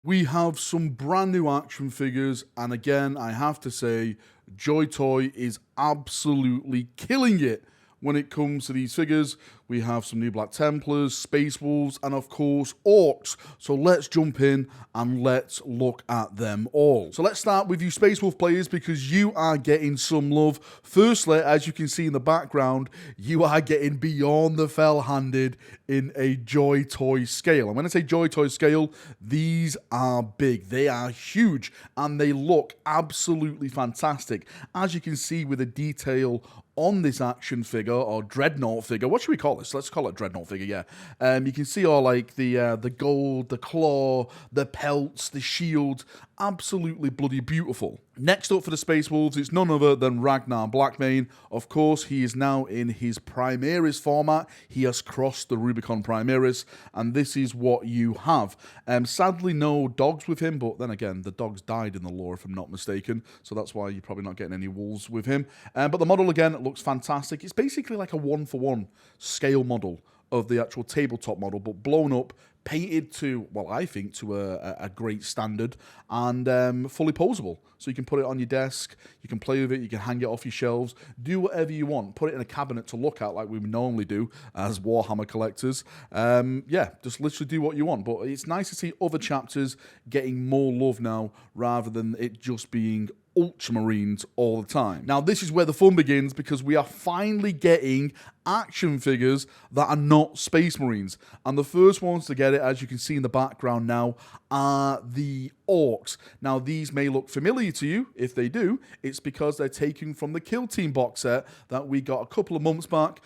We have some brand new action figures, and again, I have to say, Joy Toy is absolutely killing it when it comes to these figures. We have some new Black Templars, Space Wolves, and of course, Orcs. So let's jump in and let's look at them all. So let's start with you Space Wolf players, because you are getting some love. Firstly, as you can see in the background, you are getting beyond the fell-handed in a Joy Toy scale. And when I say Joy Toy scale, these are big. They are huge, and they look absolutely fantastic. As you can see with the detail on this action figure, or dreadnought figure, what should we call this? Let's call it dreadnought figure, yeah. You can see all like the gold, the claw, the pelts, the shield, absolutely bloody beautiful. Next up for the Space Wolves, it's none other than Ragnar Blackmane. Of course, he is now in his Primaris format. He has crossed the Rubicon Primaris, and this is what you have. Sadly, no dogs with him, but then again, the dogs died in the lore, if I'm not mistaken, so that's why you're probably not getting any wolves with him. But the model, again, looks fantastic. It's basically like a one-for-one scale model of the actual tabletop model, but blown up, painted to, well, I think, to a great standard, and fully posable. So you can put it on your desk, you can play with it, you can hang it off your shelves, do whatever you want. Put it in a cabinet to look at like we would normally do as Warhammer collectors. Yeah, just literally do what you want. But it's nice to see other chapters getting more love now, rather than it just being Ultramarines all the time. Now, this is where the fun begins, because we are finally getting action figures that are not Space Marines. And the first ones to get it, as you can see in the background now, are the Orcs. Now, these may look familiar to you. If they do, it's because they're taken from the Kill Team box set that we got a couple of months back.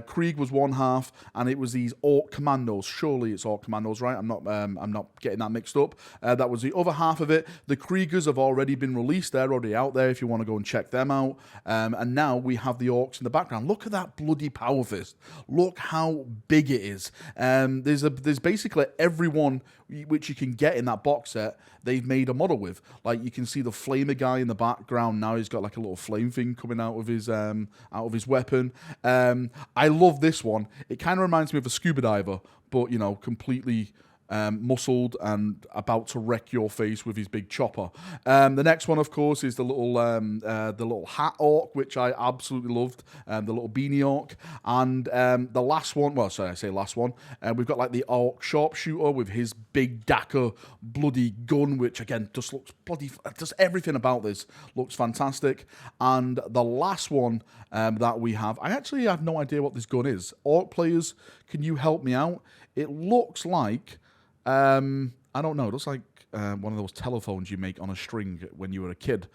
Krieg was one half, and it was these Orc Kommandos. Surely it's Orc Kommandos, right? I'm not getting that mixed up. That was the other half of it. The Kriegers have already been released. They're already out there if you want to go and check them out. And now we have the Orcs in the background. Look at that bloody power fist. Look how big it is. There's basically everyone which you can get in that box set, they've made a model with. Like, you can see the flamer guy in the background now. He's got like a little flame thing coming out of his weapon. I love this one. It kind of reminds me of a scuba diver, but, you know, completely muscled and about to wreck your face with his big chopper. The next one, of course, is the little hat orc, which I absolutely loved. The little beanie orc, and the last one. Well, sorry, I say last one. We've got like the orc sharpshooter with his big dagger, bloody gun, which again just looks bloody. Just everything about this looks fantastic. And the last one that we have, I actually have no idea what this gun is. Orc players, can you help me out? It looks like. I don't know. It looks like one of those telephones you make on a string when you were a kid.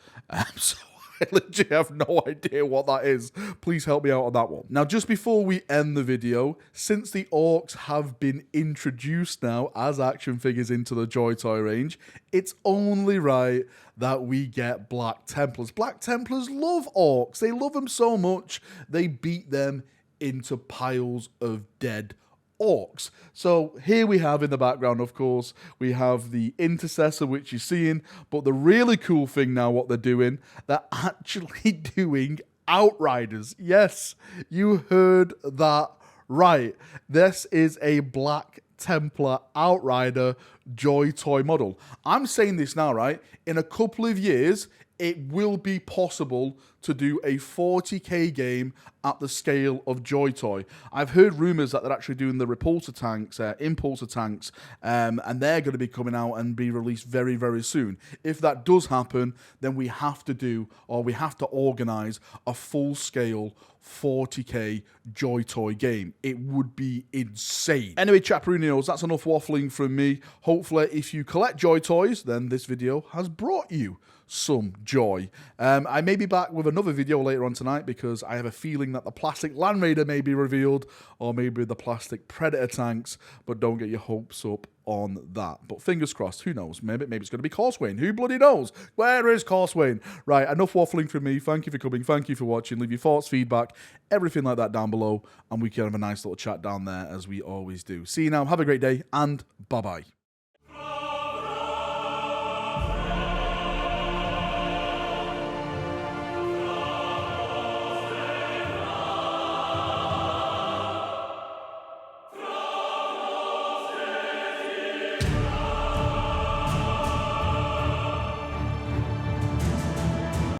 So I literally have no idea what that is. Please help me out on that one. Now, just before we end the video, since the Orcs have been introduced now as action figures into the Joy Toy range, it's only right that we get Black Templars. Black Templars love Orcs. They love them so much, they beat them into piles of dead Orcs. So here we have in the background, of course, we have the Intercessor, which you're seeing, but the really cool thing now, what they're actually doing Outriders. Yes, you heard that right. This is a Black Templar Outrider Joy Toy model. I'm saying this now, right? In a couple of years, it will be possible to do a 40k game at the scale of Joy Toy. I've heard rumors that they're actually doing the repulsor tanks, impulsor tanks, and they're going to be coming out and be released very, very soon. If that does happen, then we have to organize a full-scale 40k Joy Toy game. It would be insane. Anyway, Chaperoonios, that's enough waffling from me. Hopefully, if you collect Joy Toys, then this video has brought you some joy. I may be back with another video later on tonight, because I have a feeling that the plastic Land Raider may be revealed, or maybe the plastic Predator tanks, but don't get your hopes up on that. But fingers crossed, who knows? Maybe it's going to be Corswain. Who bloody knows? Where is Corswain? Right, enough waffling from me. Thank you for coming. Thank you for watching. Leave your thoughts, feedback, everything like that down below, and we can have a nice little chat down there, as we always do. See you now. Have a great day, and bye-bye.